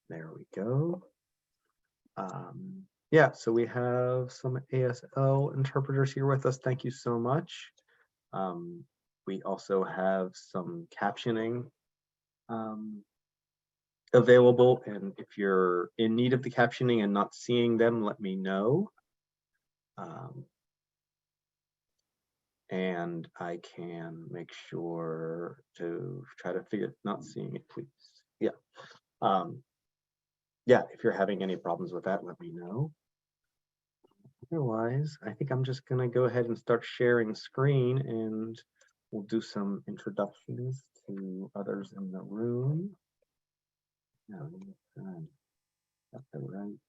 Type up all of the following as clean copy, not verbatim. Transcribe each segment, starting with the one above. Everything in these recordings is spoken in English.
There we go. Yeah, so we have some ASL interpreters here with us. Thank you so much. We also have some captioning available, and if you're in need of the captioning and not seeing them, let me know. And I can make sure to try to figure, not seeing it, please. Yeah. Yeah, if you're having any problems with that, let me know. Otherwise, I think I'm just gonna go ahead and start sharing screen, and we'll do some introductions to others in the room. No, got the right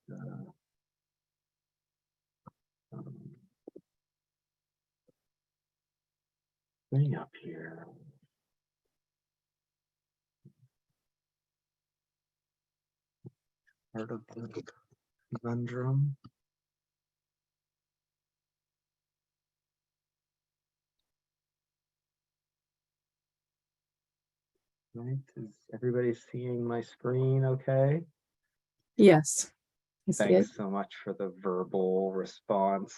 thing up here. Part of the conundrum. Right, is everybody seeing my screen okay? Yes. Thanks so much for the verbal response.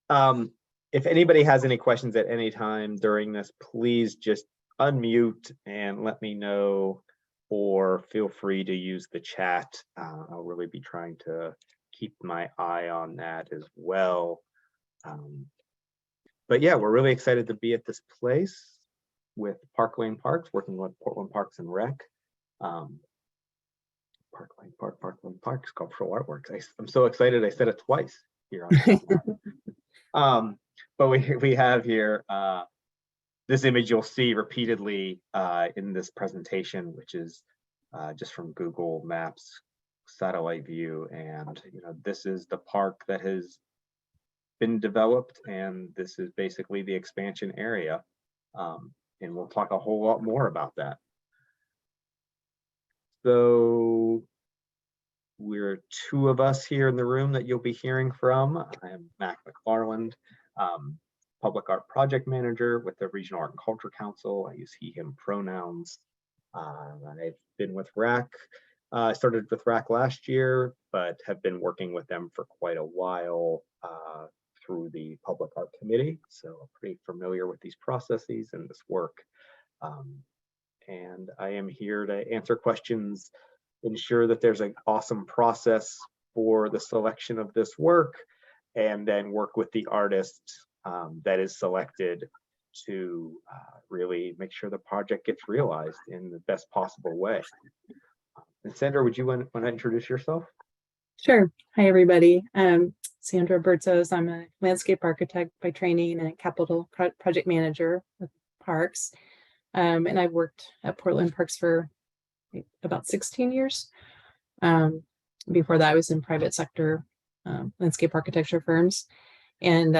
If anybody has any questions at any time during this, please just unmute and let me know, or feel free to use the chat. I'll really be trying to keep my eye on that as well. But yeah, we're really excited to be at this place with Parklane Parks, working with Portland Parks and Rec. Parklane Park, Sculptural Artworks. I'm so excited I said it twice here on but we have here this image you'll see repeatedly in this presentation, which is just from Google Maps satellite view. And this is the park that has been developed, and this is basically the expansion area. And we'll talk a whole lot more about that. So we're two of us here in the room that you'll be hearing from. I am Mac McFarland, Public Art Project Manager with the Regional Art and Culture Council. I use he, him pronouns. I've been with RAC. I started with RAC last year, but have been working with them for quite a while through the Public Art Committee. So I'm pretty familiar with these processes and this work. And I am here to answer questions, ensure that there's an awesome process for the selection of this work, and then work with the artist that is selected to really make sure the project gets realized in the best possible way. And Sandra, would you want to introduce yourself? Sure. Hi, everybody. Sandra Bertzos. I'm a landscape architect by training and a capital project manager with Parks. And I've worked at Portland Parks for about 16 years. Before that, I was in private sector landscape architecture firms. And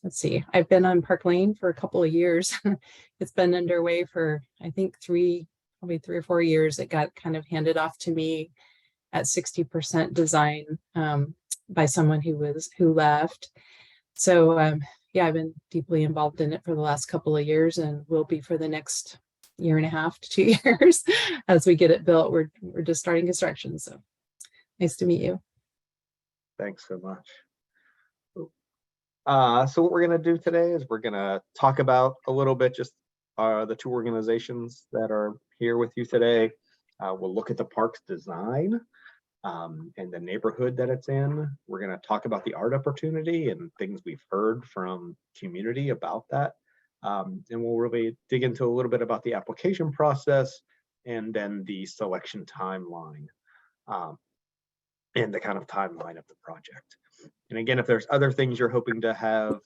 let's see, I've been on Parklane for a couple of years. It's been underway for, I think, probably 3 or 4 years. It got kind of handed off to me at 60% design by someone who left. So yeah, I've been deeply involved in it for the last couple of years, and will be for the next 1.5 to 2 years as we get it built. We're just starting construction. So nice to meet you. Thanks so much. So what we're going to do today is we're going to talk about a little bit just the two organizations that are here with you today. We'll look at the park's design and the neighborhood that it's in. We're going to talk about the art opportunity and things we've heard from community about that. And we'll really dig into a little bit about the application process and then the selection timeline and the kind of timeline of the project. And again, if there's other things you're hoping to have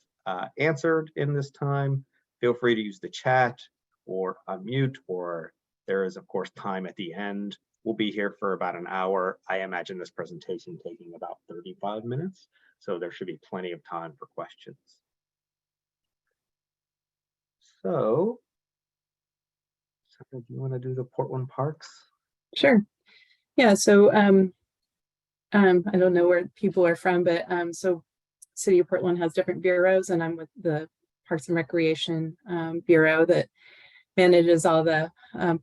answered in this time, feel free to use the chat or unmute, or there is, of course, time at the end. We'll be here for about an hour. I imagine this presentation taking about 35 minutes, so there should be plenty of time for questions. So, do you want to do the Portland Parks? Sure. Yeah, so I don't know where people are from, but so City of Portland has different bureaus, and I'm with the Parks and Recreation Bureau that manages all the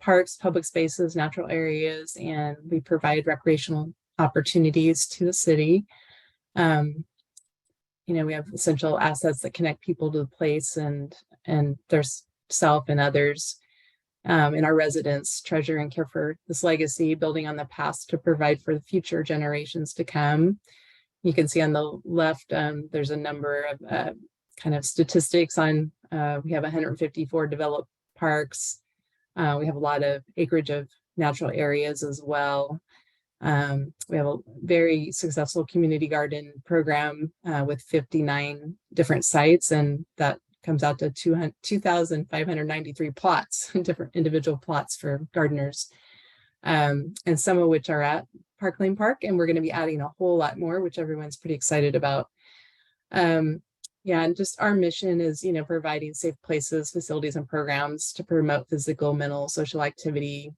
parks, public spaces, natural areas, and we provide recreational opportunities to the city. We have essential assets that connect people to the place and their self and others. And our residents treasure and care for this legacy, building on the past to provide for the future generations to come. You can see on the left, there's a number of kind of statistics on, we have 154 developed parks. We have a lot of acreage of natural areas as well. We have a very successful community garden program with 59 different sites, and that comes out to 2,593 plots, different individual plots for gardeners, and some of which are at Parklane Park, and we're going to be adding a whole lot more, which everyone's pretty excited about. Yeah, and just our mission is, providing safe places, facilities, and programs to promote physical, mental, social activity.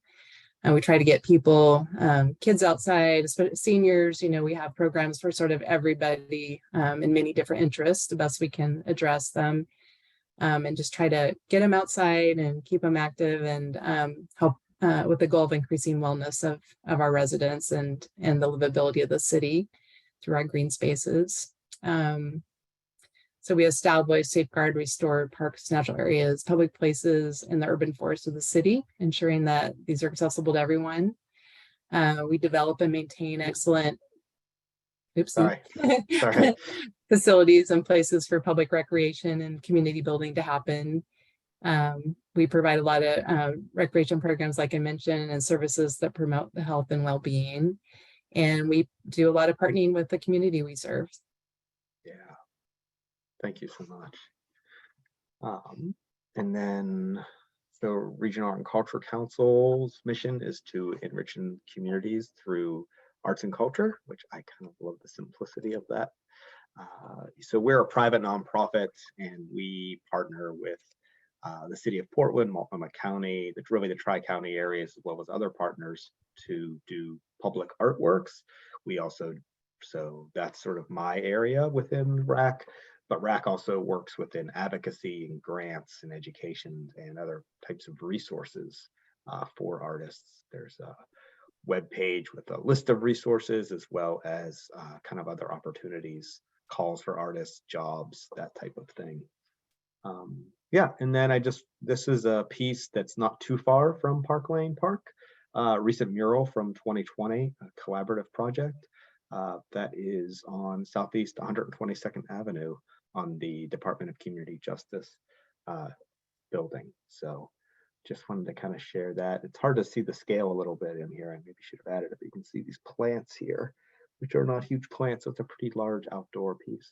And we try to get people, kids outside, especially seniors. We have programs for sort of everybody in many different interests, the best we can address them, and just try to get them outside and keep them active and help with the goal of increasing wellness of our residents and the livability of the city through our green spaces. So we establish, safeguard, restore parks, natural areas, public places in the urban forests of the city, ensuring that these are accessible to everyone. We develop and maintain excellent facilities and places for public recreation and community building to happen. We provide a lot of recreation programs, like I mentioned, and services that promote the health and well-being. And we do a lot of partnering with the community we serve. Yeah. Thank you so much. And then the Regional Art and Culture Council's mission is to enrich communities through arts and culture, which I kind of love the simplicity of that. So we're a private nonprofit, and we partner with the city of Portland, Multnomah County, really the Tri-County areas, as well as other partners to do public artworks. We also, so that's sort of my area within RAC. But RAC also works within advocacy and grants and education and other types of resources for artists. There's a web page with a list of resources, as well as kind of other opportunities, calls for artists, jobs, that type of thing. Yeah, and then this is a piece that's not too far from Parklane Park, recent mural from 2020, a collaborative project that is on Southeast 122nd Avenue, on the Department of Community Justice building. So just wanted to kind of share that. It's hard to see the scale a little bit in here. I maybe should have added it, but you can see these plants here, which are not huge plants, so it's a pretty large outdoor piece.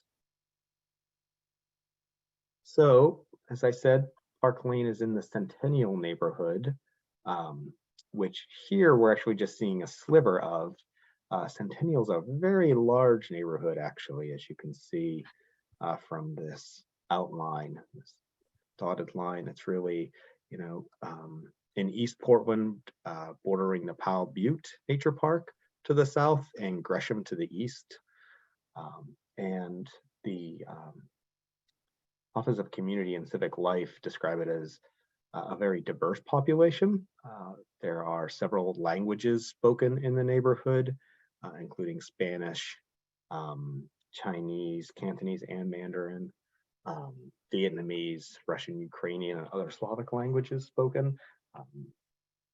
So, as I said, Parklane is in the Centennial neighborhood, which here we're actually just seeing a sliver of. Centennial's a very large neighborhood, actually, as you can see from this outline, this dotted line. It's really, in East Portland, bordering the Powell Butte Nature Park to the south and Gresham to the east. And the Office of Community and Civic Life describe it as a very diverse population. There are several languages spoken in the neighborhood, including Spanish, Chinese, Cantonese, and Mandarin, Vietnamese, Russian, Ukrainian, and other Slavic languages spoken,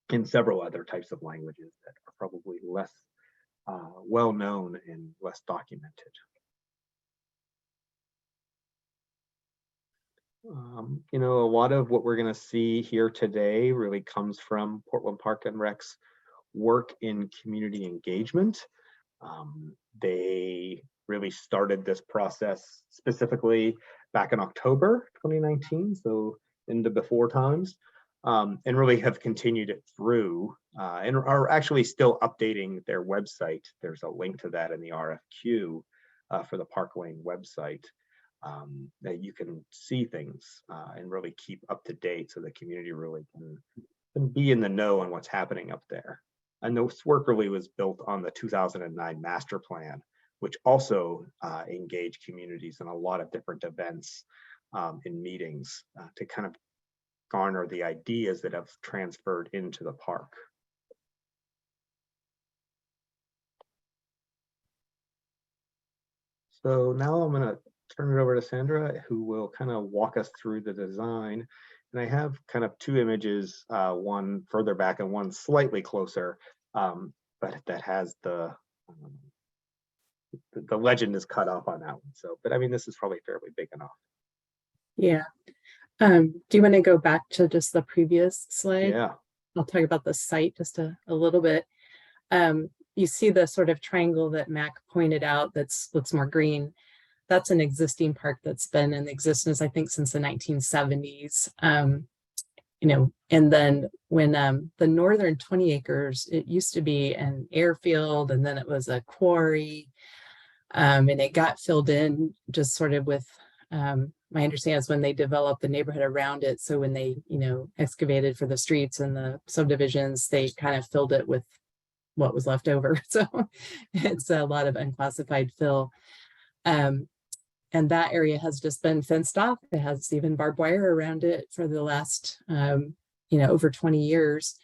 and several other types of languages that are probably less well known and less documented. A lot of what we're going to see here today really comes from Portland Park and Rec's work in community engagement. They really started this process specifically back in October 2019, so into before times, and really have continued it through and are actually still updating their website. There's a link to that in the RFQ for the Parklane website. That you can see things and really keep up to date, so the community really can be in the know on what's happening up there. And this work really was built on the 2009 master plan, which also engaged communities in a lot of different events and meetings to kind of garner the ideas that have transferred into the park. So now I'm going to turn it over to Sandra, who will kind of walk us through the design. And I have kind of two images, one further back and one slightly closer, but that has the legend is cut off on that one. So, but I mean, this is probably fairly big enough. Yeah. Do you want to go back to just the previous slide? Yeah. I'll talk about the site just a little bit. You see the sort of triangle that Mac pointed out that looks more green. That's an existing park that's been in existence, I think, since the 1970s. You know, and then when the northern 20 acres, it used to be an airfield, and then it was a quarry, and it got filled in just sort of with, my understanding is when they developed the neighborhood around it. So when they, you know, excavated for the streets and the subdivisions, they kind of filled it with what was left over. So it's a lot of unclassified fill. And that area has just been fenced off. It has even barbed wire around it for the last, you know, over 20 years.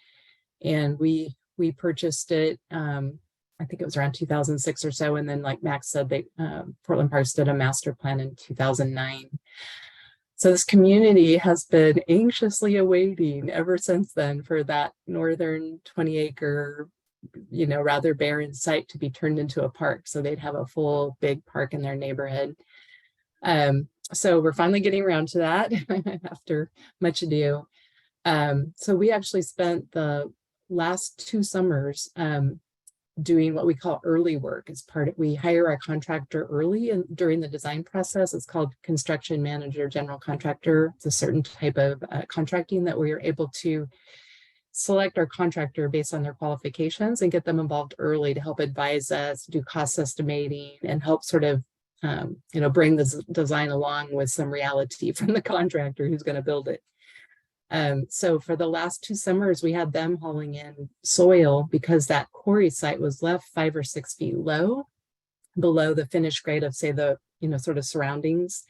And we purchased it, I think it was around 2006 or so. And then, like Max said, they, Portland Parks did a master plan in 2009. So this community has been anxiously awaiting ever since then for that northern 20-acre, you know, rather barren site to be turned into a park. So they'd have a full big park in their neighborhood. So we're finally getting around to that after much ado. So we actually spent the last 2 summers doing what we call early work. As part of, we hire our contractor early and during the design process. It's called construction manager, general contractor. It's a certain type of contracting that we are able to select our contractor based on their qualifications and get them involved early to help advise us, do cost estimating, and help sort of you know, bring the design along with some reality from the contractor who's going to build it. So for the last 2 summers, we had them hauling in soil because that quarry site was left 5 or 6 feet low below the finished grade of, say, the, you know, sort of surroundings.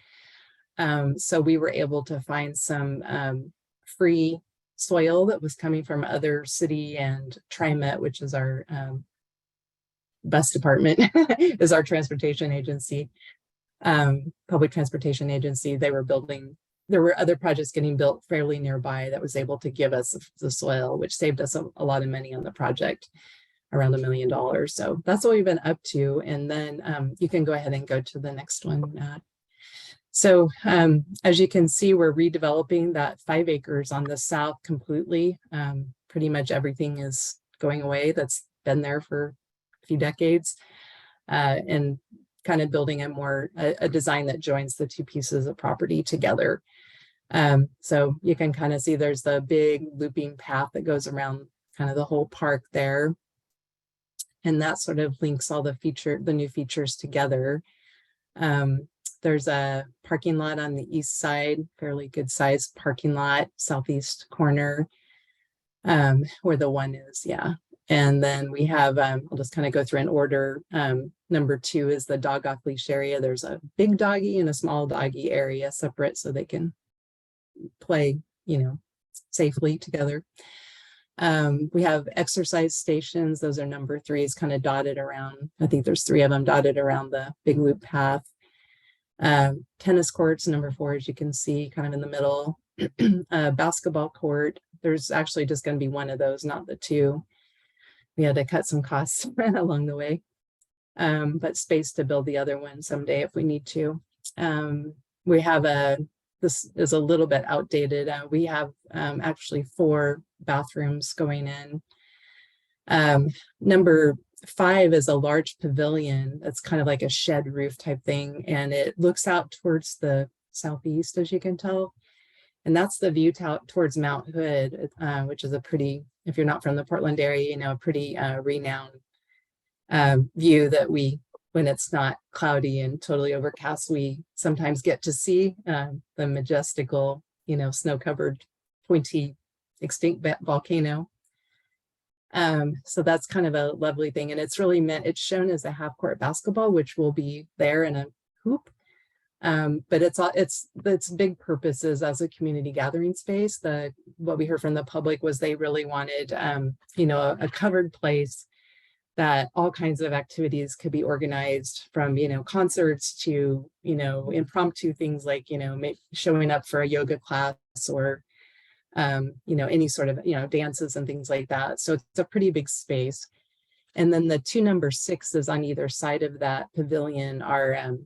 So we were able to find some free soil that was coming from other city and TriMet, which is our bus department, is our transportation agency, public transportation agency. They were building, there were other projects getting built fairly nearby that was able to give us the soil, which saved us a lot of money on the project, around $1 million. So that's what we've been up to. And then you can go ahead and go to the next one, Matt. So as you can see, we're redeveloping that 5 acres on the south completely. Pretty much everything is going away that's been there for a few decades, and kind of building a design that joins the 2 pieces of property together. So you can kind of see there's the big looping path that goes around kind of the whole park there. And that sort of links all the new features together. There's a parking lot on the east side, fairly good sized parking lot, southeast corner, where the one is, yeah. And then we have, I'll just kind of go through in order. Number 2 is the dog off leash area. There's a big doggy and a small doggy area separate so they can play, you know, safely together. We have exercise stations. Those are number 3, is kind of dotted around. I think there's 3 of them dotted around the big loop path. Tennis courts, number 4, as you can see, kind of in the middle. Basketball court. There's actually just going to be 1 of those, not the 2. We had to cut some costs along the way, but space to build the other one someday if we need to. We have this is a little bit outdated. We have actually 4 bathrooms going in. Number 5 is a large pavilion that's kind of like a shed roof type thing, and it looks out towards the southeast, as you can tell. And that's the view towards Mount Hood, which is a pretty, if you're not from the Portland area, you know, a pretty renowned view that we, when it's not cloudy and totally overcast, we sometimes get to see the majestical, you know, snow-covered, pointy, extinct volcano. So that's kind of a lovely thing. And it's really meant, it's shown as a half-court basketball, which will be there in a hoop. But its big purpose is as a community gathering space. What we heard from the public was they really wanted, a covered place that all kinds of activities could be organized, from, concerts to, impromptu things like, showing up for a yoga class, or, any sort of, dances and things like that. So it's a pretty big space. And then the two number sixes on either side of that pavilion are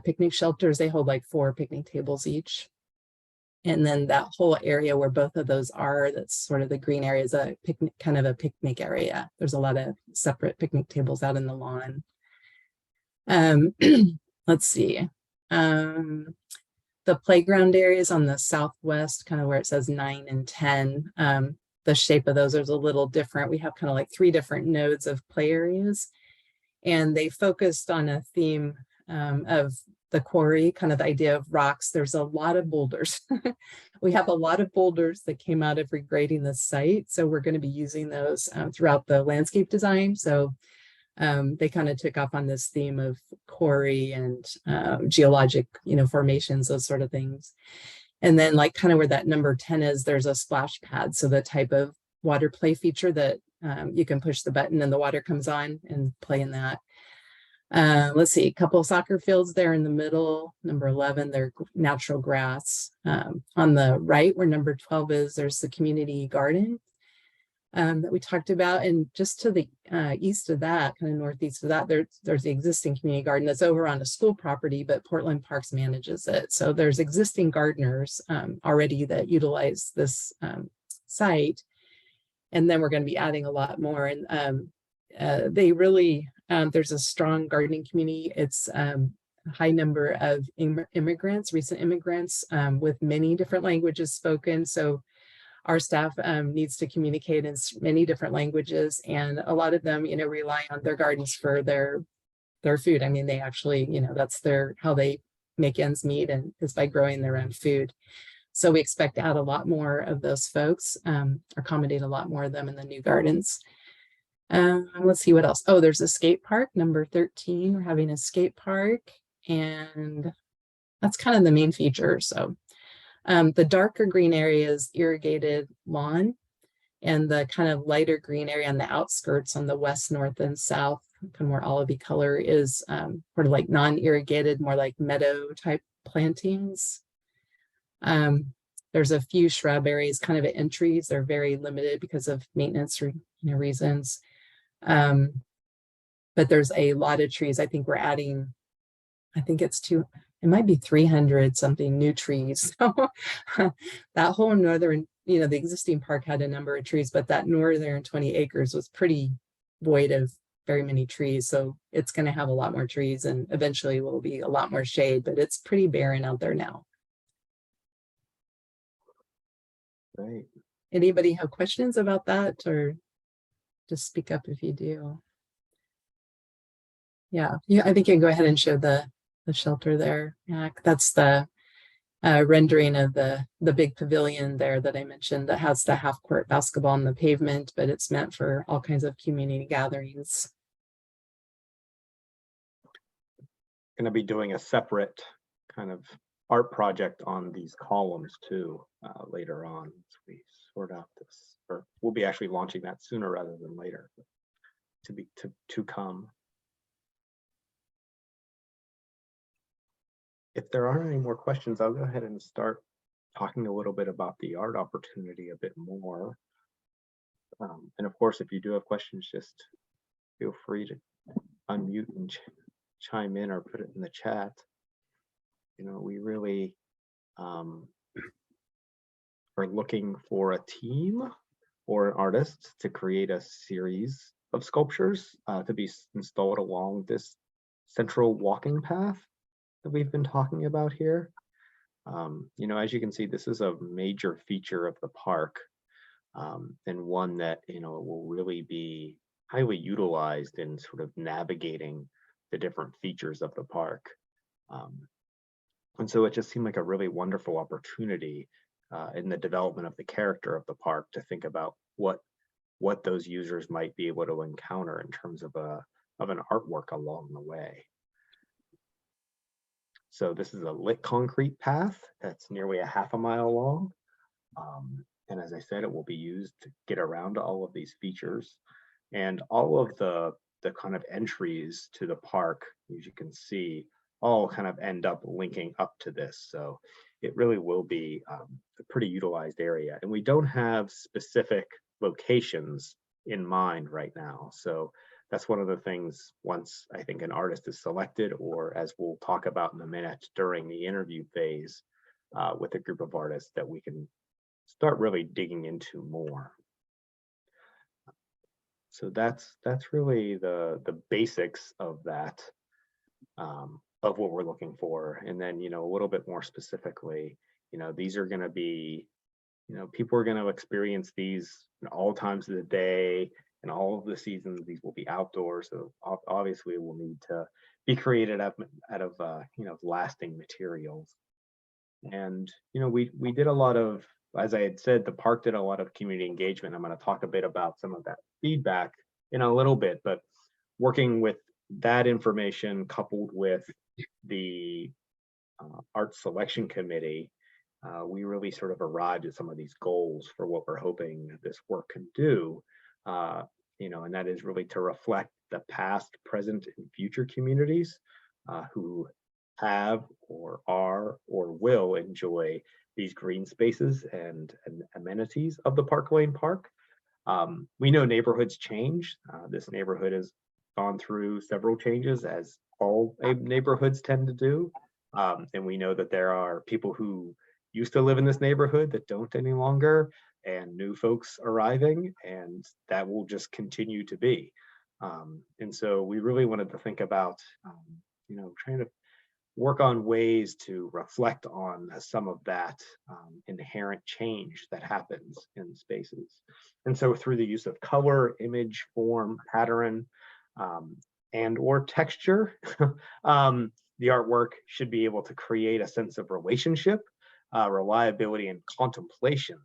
picnic shelters. They hold like 4 picnic tables each. And then that whole area where both of those are, that's sort of the green area, is a picnic, kind of a picnic area. There's a lot of separate picnic tables out in the lawn. Let's see. The playground areas on the southwest, kind of where it says 9 and 10, the shape of those is a little different. We have kind of like 3 different nodes of play areas, and they focused on a theme of the quarry, kind of the idea of rocks. There's a lot of boulders. We have a lot of boulders that came out of regrading the site. So we're going to be using those throughout the landscape design. So they kind of took off on this theme of quarry and geologic, formations, those sort of things. And then like kind of where that number 10 is, there's a splash pad. So the type of water play feature that you can push the button and the water comes on and play in that. Let's see, a couple of soccer fields there in the middle. Number 11, they're natural grass. On the right, where number 12 is, there's the community garden that we talked about. And just to the east of that, kind of northeast of that, there's the existing community garden that's over on a school property, but Portland Parks manages it. So there's existing gardeners already that utilize this site. And then we're going to be adding a lot more. And they really, there's a strong gardening community. It's a high number of immigrants, recent immigrants, with many different languages spoken. So our staff needs to communicate in many different languages, and a lot of them, rely on their gardens for their food. I mean, they actually, that's how they make ends meet, and is by growing their own food. So we expect to add a lot more of those folks, accommodate a lot more of them in the new gardens. Let's see what else. Oh, there's a skate park, number 13. We're having a skate park, and that's kind of the main feature. So the darker green area is irrigated lawn, and the kind of lighter green area on the outskirts on the west, north, and south, kind of more olivey color, is sort of like non-irrigated, more like meadow type plantings. There's a few shrub areas kind of at entries. They're very limited because of maintenance reasons. But there's a lot of trees. I think we're adding, it might be 300 something new trees. So that whole northern, the existing park had a number of trees, but that northern 20 acres was pretty void of very many trees. So it's going to have a lot more trees, and eventually will be a lot more shade, but it's pretty barren out there now. Right. Anybody have questions about that, or just speak up if you do? Yeah, I think you can go ahead and show the shelter there. Yeah, that's the rendering of the big pavilion there that I mentioned, that has the half-court basketball on the pavement, but it's meant for all kinds of community gatherings. Going to be doing a separate kind of art project on these columns too later on, as we sort out this, or we'll be actually launching that sooner rather than later, to come. If there aren't any more questions, I'll go ahead and start talking a little bit about the art opportunity a bit more. And of course, if you do have questions, just feel free to unmute and chime in or put it in the chat. We really are looking for a team or an artist to create a series of sculptures to be installed along this central walking path that we've been talking about here. As you can see, this is a major feature of the park, and one that will really be highly utilized in sort of navigating the different features of the park. And so it just seemed like a really wonderful opportunity in the development of the character of the park to think about what those users might be able to encounter in terms of an artwork along the way. So this is a lit concrete path that's nearly a half a mile long. And as I said, it will be used to get around all of these features. And all of the kind of entries to the park, as you can see, all kind of end up linking up to this. So it really will be a pretty utilized area. And we don't have specific locations in mind right now. So that's one of the things, once I think an artist is selected, or as we'll talk about in a minute during the interview phase with a group of artists, that we can start really digging into more. So that's really the basics of that, of what we're looking for. And then, you know, a little bit more specifically, you know, these are going to be, you know, people are going to experience these in all times of the day and all of the seasons. These will be outdoors, so obviously we'll need to be created out of you know, lasting materials. And you know, we did a lot of, as I had said, the park did a lot of community engagement. I'm going to talk a bit about some of that feedback in a little bit, but working with that information coupled with the art selection committee, we really sort of arrived at some of these goals for what we're hoping this work can do. You know, and that is really to reflect the past, present, and future communities who have or are or will enjoy these green spaces and amenities of the Parklane Park. We know neighborhoods change. This neighborhood has gone through several changes, as all neighborhoods tend to do. And we know that there are people who used to live in this neighborhood that don't any longer, and new folks arriving, and that will just continue to be. And so we really wanted to think about, you know, trying to work on ways to reflect on some of that inherent change that happens in spaces. And so through the use of color, image, form, pattern, and or texture, the artwork should be able to create a sense of relationship, reliability, and contemplation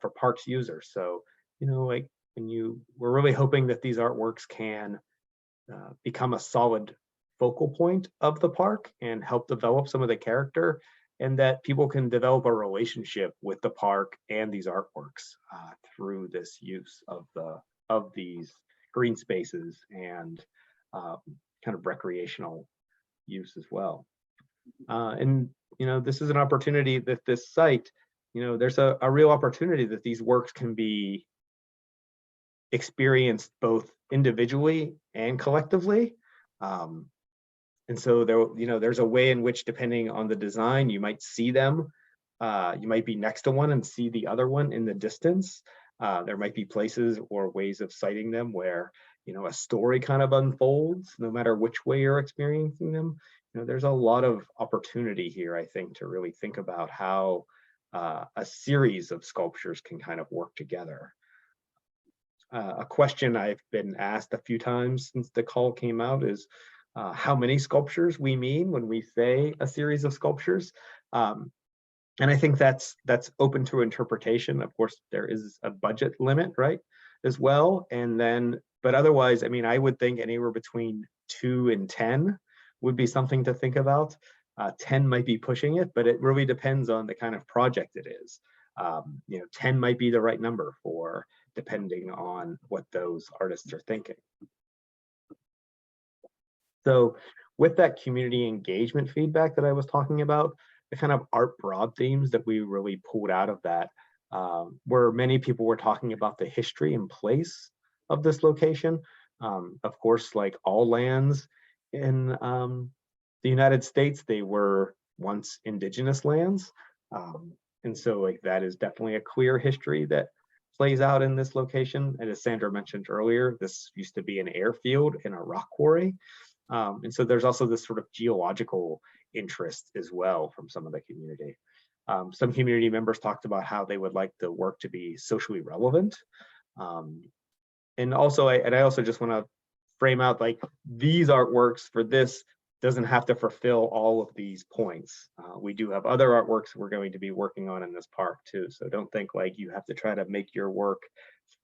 for parks users. So, you know, like we're really hoping that these artworks can become a solid focal point of the park and help develop some of the character, and that people can develop a relationship with the park and these artworks through this use of these green spaces and kind of recreational use as well. And you know, this is an opportunity that this site, you know, there's a real opportunity that these works can be experienced both individually and collectively. And so there, you know, there's a way in which, depending on the design, you might see them. You might be next to one and see the other one in the distance. There might be places or ways of sighting them where, you know, a story kind of unfolds no matter which way you're experiencing them. You know, there's a lot of opportunity here, I think, to really think about how a series of sculptures can kind of work together. A question I've been asked a few times since the call came out is how many sculptures we mean when we say a series of sculptures. And I think that's open to interpretation. Of course, there is a budget limit, right, as well. And then, but otherwise, I mean, I would think anywhere between 2 and 10 would be something to think about. 10 might be pushing it, but it really depends on the kind of project it is. You know, 10 might be the right number for, depending on what those artists are thinking. So with that community engagement feedback that I was talking about, the kind of art broad themes that we really pulled out of that, where many people were talking about the history and place of this location. Of course, like all lands in the United States, they were once indigenous lands. And so like that is definitely a clear history that plays out in this location. And as Sandra mentioned earlier, this used to be an airfield and a rock quarry. And so there's also this sort of geological interest as well from some of the community. Some community members talked about how they would like the work to be socially relevant. And also, I also just want to frame out, like, these artworks for this doesn't have to fulfill all of these points. We do have other artworks we're going to be working on in this park too. So don't think like you have to try to make your work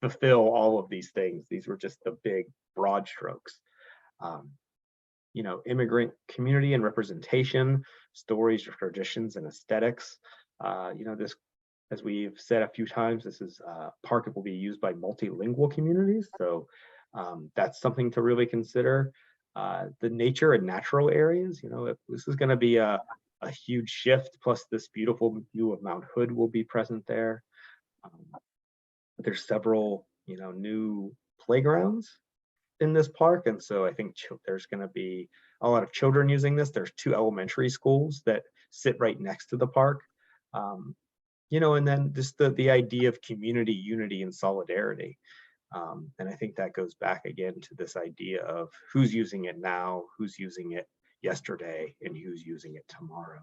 fulfill all of these things. These were just the big broad strokes. immigrant community and representation, stories, traditions, and aesthetics. This, as we've said a few times, this is park that will be used by multilingual communities. So that's something to really consider. The nature and natural areas, this is going to be a huge shift, plus this beautiful view of Mount Hood will be present there. There's several, new playgrounds in this park, and so I think there's going to be a lot of children using this. There's 2 elementary schools that sit right next to the park. And then just the idea of community unity and solidarity. And I think that goes back again to this idea of who's using it now, who's using it yesterday, and who's using it tomorrow.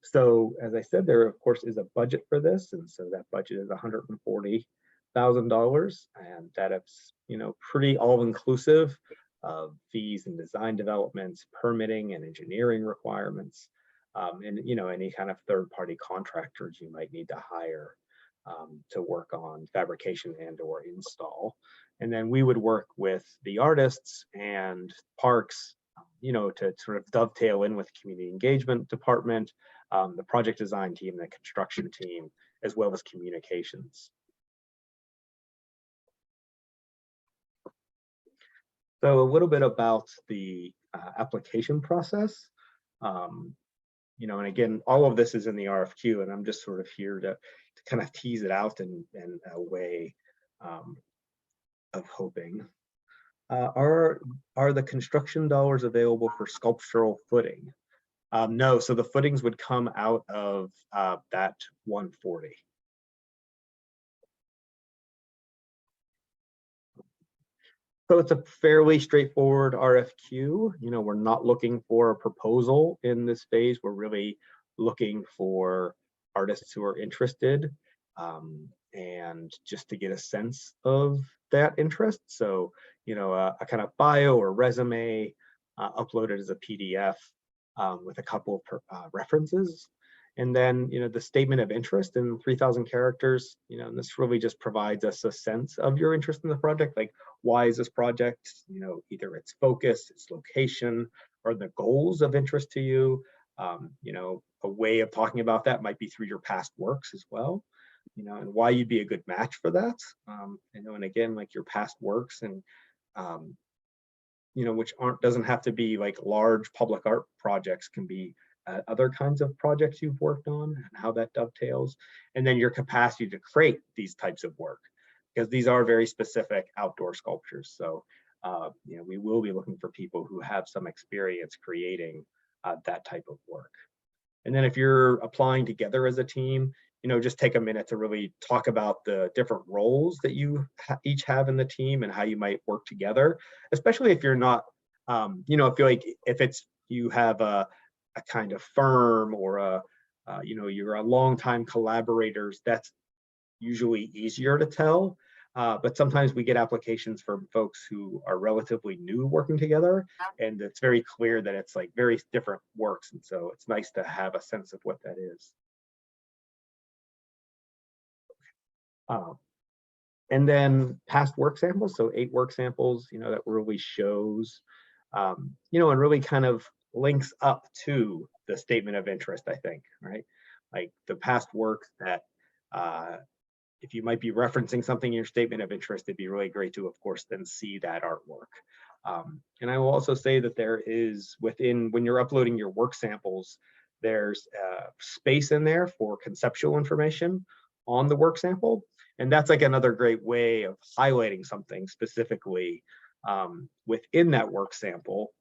So as I said, there of course is a budget for this, and so that budget is $140,000, and that is pretty all-inclusive of fees and design developments, permitting and engineering requirements, and any kind of third-party contractors you might need to hire to work on fabrication and/or install. And then we would work with the artists and parks, to sort of dovetail in with community engagement department, the project design team, the construction team, as well as communications. So a little bit about the application process. And again, all of this is in the RFQ, and I'm just sort of here to kind of tease it out in a way of hoping. Are the construction dollars available for sculptural footing? No, so the footings would come out of that 140. So it's a fairly straightforward RFQ. We're not looking for a proposal in this phase. We're really looking for artists who are interested, and just to get a sense of that interest. So, a kind of bio or resume uploaded as a PDF with a couple of references. And then, the statement of interest in 3,000 characters, and this really just provides us a sense of your interest in the project. Like, why is this project, either its focus, its location, or the goals of interest to you. A way of talking about that might be through your past works as well, and why you'd be a good match for that. And again, like your past works and, which doesn't have to be like large public art projects, can be other kinds of projects you've worked on and how that dovetails. And then your capacity to create these types of work, because these are very specific outdoor sculptures. So, we will be looking for people who have some experience creating that type of work. And then if you're applying together as a team, just take a minute to really talk about the different roles that you each have in the team and how you might work together, especially if you're not, I feel like if you have a kind of firm or you're a longtime collaborators, that's usually easier to tell. But sometimes we get applications from folks who are relatively new working together, and it's very clear that it's like very different works. And so it's nice to have a sense of what that is. And then past work samples, so 8 work samples, that really shows, and really kind of links up to the statement of interest, I think, right? Like the past work that, if you might be referencing something in your statement of interest, it'd be really great to, of course, then see that artwork. And I will also say that there is when you're uploading your work samples, there's space in there for conceptual information on the work sample. And that's like another great way of highlighting something specifically within that work sample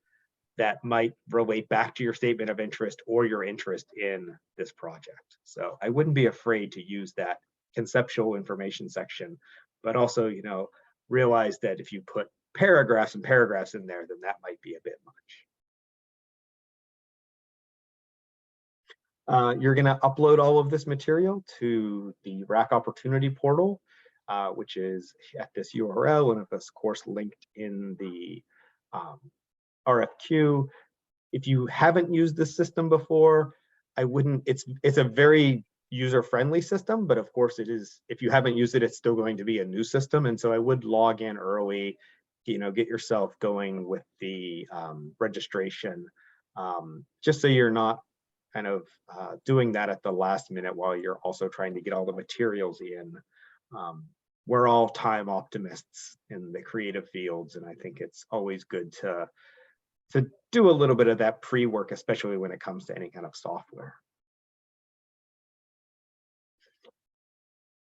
that might relate back to your statement of interest or your interest in this project. So I wouldn't be afraid to use that conceptual information section, but also, realize that if you put paragraphs and paragraphs in there, then that might be a bit much. You're going to upload all of this material to the RAC Opportunity Portal, which is at this URL, and of course linked in the RFQ. If you haven't used this system before, I wouldn't. It's a very user-friendly system, but of course it is, if you haven't used it, it's still going to be a new system. And so I would log in early, get yourself going with the registration, just so you're not kind of doing that at the last minute while you're also trying to get all the materials in. We're all time optimists in the creative fields, and I think it's always good to do a little bit of that pre-work, especially when it comes to any kind of software.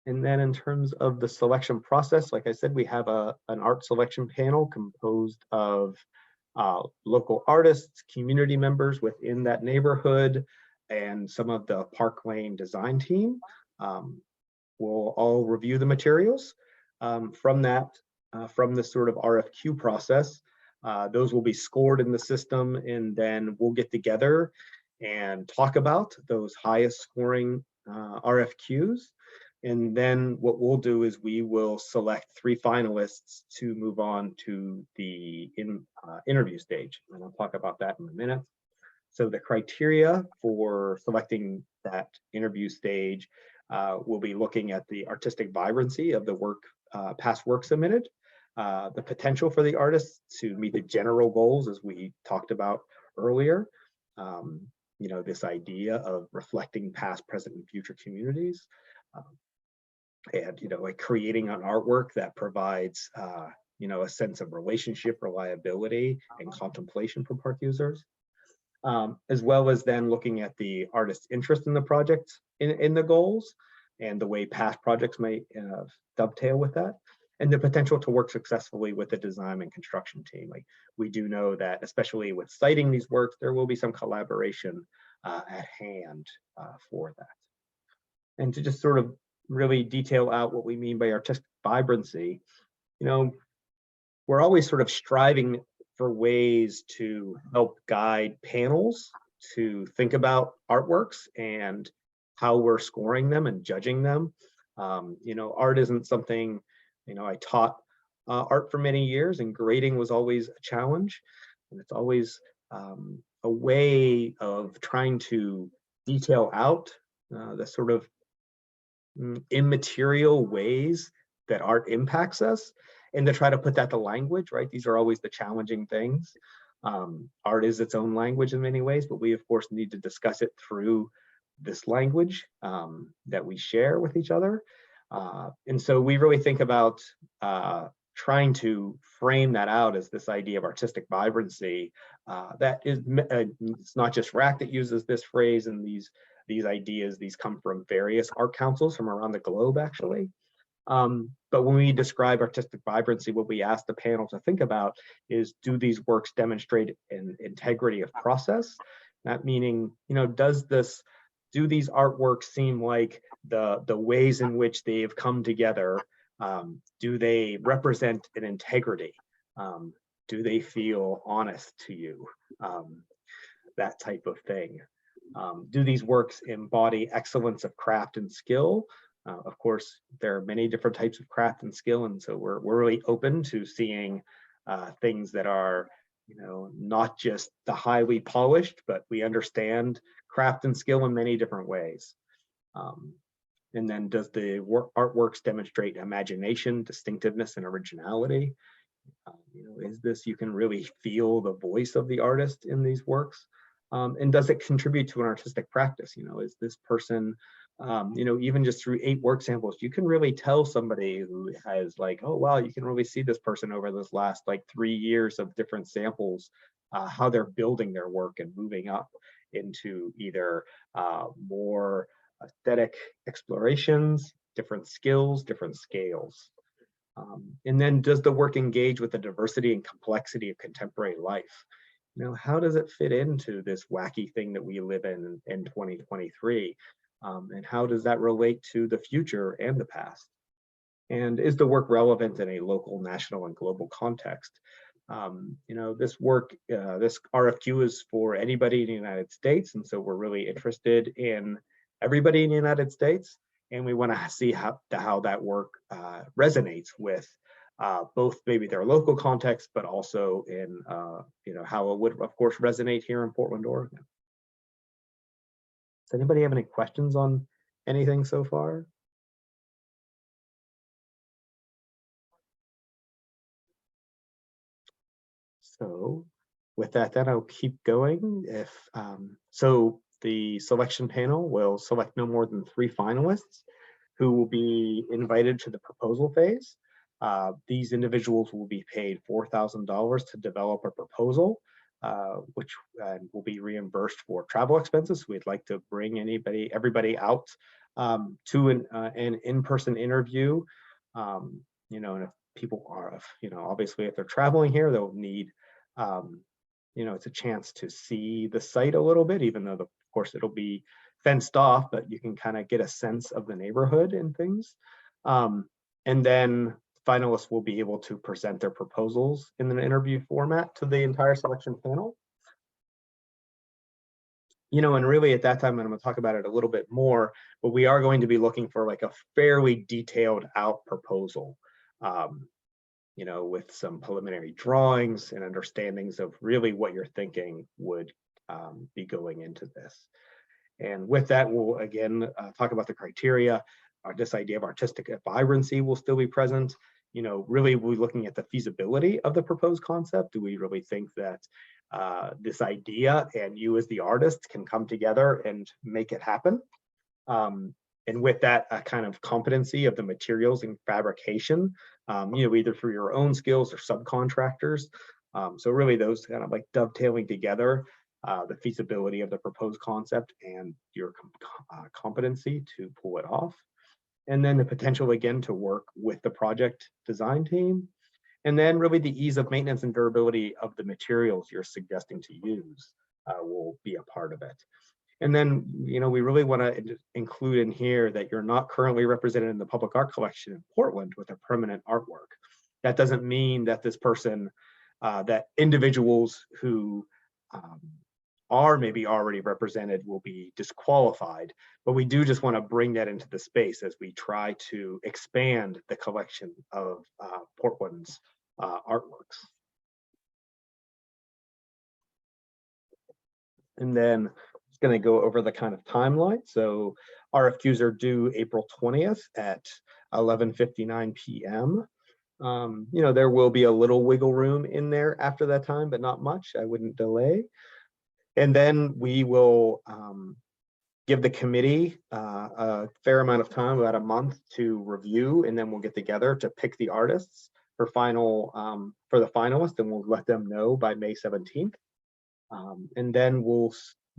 And then in terms of the selection process, like I said, we have an art selection panel composed of local artists, community members within that neighborhood, and some of the Parklane design team. We'll all review the materials from this sort of RFQ process. Those will be scored in the system, and then we'll get together and talk about those highest scoring RFQs. And then what we'll do is we will select 3 finalists to move on to the interview stage. And I'll talk about that in a minute. So the criteria for selecting that interview stage, we'll be looking at the artistic vibrancy of the work, past work submitted, the potential for the artists to meet the general goals as we talked about earlier. This idea of reflecting past, present, and future communities. And like creating an artwork that provides a sense of relationship, reliability, and contemplation for park users, as well as then looking at the artist's interest in the project, in the goals, and the way past projects may dovetail with that, and the potential to work successfully with the design and construction team. Like, we do know that, especially with citing these works, there will be some collaboration at hand for that. And to just sort of really detail out what we mean by artistic vibrancy, we're always sort of striving for ways to help guide panels to think about artworks and how we're scoring them and judging them. Art isn't something, I taught art for many years, and grading was always a challenge. And it's always a way of trying to detail out the sort of immaterial ways that art impacts us, and to try to put that to language, right? These are always the challenging things. Art is its own language in many ways, but we of course need to discuss it through this language that we share with each other. And so we really think about trying to frame that out as this idea of artistic vibrancy. That is, it's not just RAC that uses this phrase and these ideas. These come from various art councils from around the globe, actually. But when we describe artistic vibrancy, what we ask the panel to think about is, do these works demonstrate an integrity of process? That meaning, do these artworks seem like the ways in which they've come together? Do they represent an integrity? Do they feel honest to you? That type of thing. Do these works embody excellence of craft and skill? Of course, there are many different types of craft and skill, and so we're really open to seeing things that are, not just the highly polished, but we understand craft and skill in many different ways. And then, does the artworks demonstrate imagination, distinctiveness, and originality? Is this, you can really feel the voice of the artist in these works? And does it contribute to an artistic practice? Is this person, even just through 8 work samples, you can really tell somebody who has like, oh, wow, you can really see this person over this last 3 years of different samples, how they're building their work and moving up into either more aesthetic explorations, different skills, different scales. And then, does the work engage with the diversity and complexity of contemporary life? How does it fit into this wacky thing that we live in 2023? And how does that relate to the future and the past? And is the work relevant in a local, national, and global context? This work, this RFQ is for anybody in the United States, and so we're really interested in everybody in the United States, and we want to see how that work resonates with both maybe their local context, but also in how it would, of course, resonate here in Portland, Oregon. Does anybody have any questions on anything so far? So with that, then I'll keep going. So the selection panel will select no more than 3 finalists who will be invited to the proposal phase. These individuals will be paid $4,000 to develop a proposal, which will be reimbursed for travel expenses. We'd like to bring everybody out to an in-person interview. And if people are, obviously if they're traveling here, they'll need, it's a chance to see the site a little bit, even though of course it'll be fenced off, but you can kind of get a sense of the neighborhood and things. And then finalists will be able to present their proposals in an interview format to the entire selection panel. And really at that time, and I'm going to talk about it a little bit more, but we are going to be looking for like a fairly detailed out proposal, with some preliminary drawings and understandings of really what you're thinking would be going into this. And with that, we'll again talk about the criteria. This idea of artistic vibrancy will still be present. Really we're looking at the feasibility of the proposed concept. Do we really think that this idea and you as the artist can come together and make it happen? And with that, a kind of competency of the materials and fabrication, either through your own skills or subcontractors. So really those kind of like dovetailing together, the feasibility of the proposed concept and your competency to pull it off. And then the potential again to work with the project design team. And then really the ease of maintenance and durability of the materials you're suggesting to use will be a part of it. And then, we really want to include in here that you're not currently represented in the public art collection in Portland with a permanent artwork. That doesn't mean that this person, that individuals who are maybe already represented will be disqualified, but we do just want to bring that into the space as we try to expand the collection of Portland's artworks. And then going to go over the kind of timeline. So RFQs are due April 20th at 11:59 p.m. There will be a little wiggle room in there after that time, but not much. I wouldn't delay. And then we will give the committee a fair amount of time, about a month, to review, and then we'll get together to pick the artists for the finalists, and we'll let them know by May 17th. And then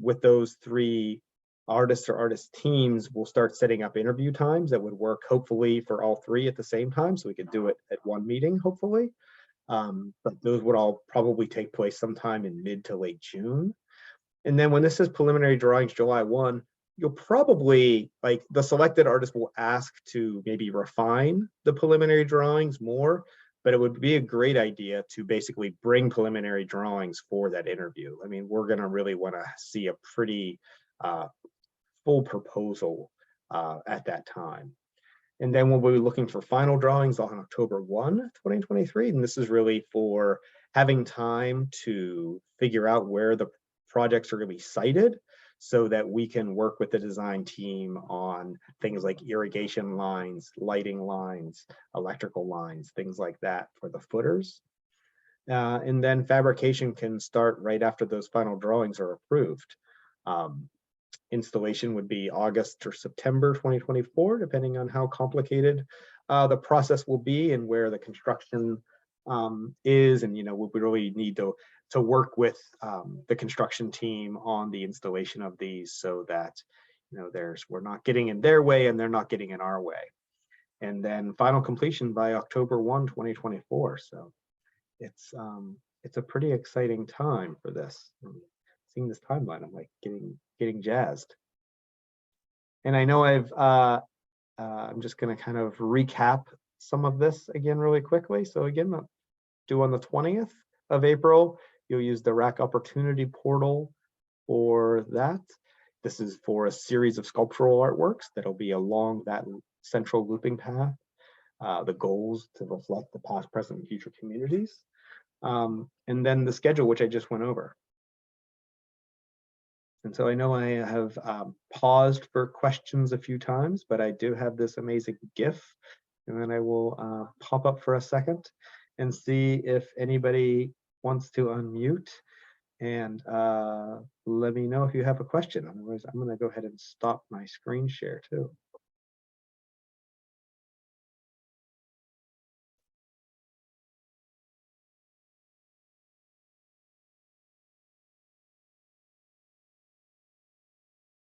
with those 3 artists or artist teams, we'll start setting up interview times that would work hopefully for all 3 at the same time, so we could do it at one meeting hopefully. But those would all probably take place sometime in mid to late June. And then when this is preliminary drawings July 1, you'll probably, like, the selected artist will ask to maybe refine the preliminary drawings more, but it would be a great idea to basically bring preliminary drawings for that interview. I mean, we're going to really want to see a pretty full proposal at that time. And then we'll be looking for final drawings on October 1, 2023. And this is really for having time to figure out where the projects are going to be sited so that we can work with the design team on things like irrigation lines, lighting lines, electrical lines, things like that for the footers. And then fabrication can start right after those final drawings are approved. Installation would be August or September 2024, depending on how complicated the process will be and where the construction is. And, we really need to work with the construction team on the installation of these so that, we're not getting in their way and they're not getting in our way. And then final completion by October 1, 2024. So it's a pretty exciting time for this. Seeing this timeline, I'm like getting jazzed. And I know I'm just going to kind of recap some of this again really quickly. So again, due on the 20th of April, you'll use the Rack Opportunity Portal for that. This is for a series of sculptural artworks that'll be along that central looping path. The goals to reflect the past, present, and future communities. And then the schedule, which I just went over. And so I know I have paused for questions a few times, but I do have this amazing GIF, and then I will pop up for a second and see if anybody wants to unmute and let me know if you have a question. Otherwise, I'm going to go ahead and stop my screen share too.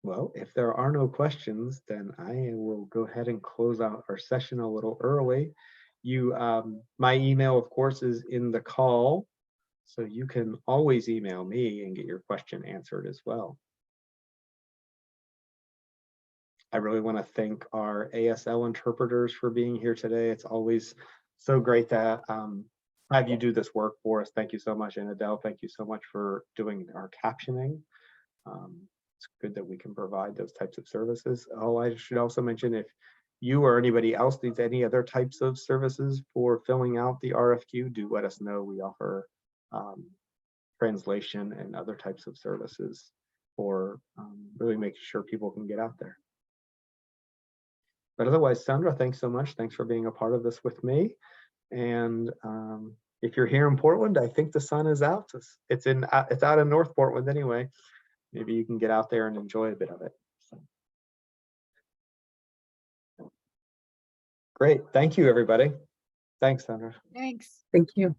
Well, if there are no questions, then I will go ahead and close out our session a little early. My email, of course, is in the call, so you can always email me and get your question answered as well. I really want to thank our ASL interpreters for being here today. It's always so great to have you do this work for us. Thank you so much. And Adele, thank you so much for doing our captioning. It's good that we can provide those types of services. Oh, I should also mention, if you or anybody else needs any other types of services for filling out the RFQ, do let us know. We offer translation and other types of services for really making sure people can get out there. But otherwise, Sandra, thanks so much. Thanks for being a part of this with me. And if you're here in Portland, I think the sun is out. It's out in North Portland anyway. Maybe you can get out there and enjoy a bit of it. So. Great. Thank you, everybody. Thanks, Sandra. Thanks. Thank you.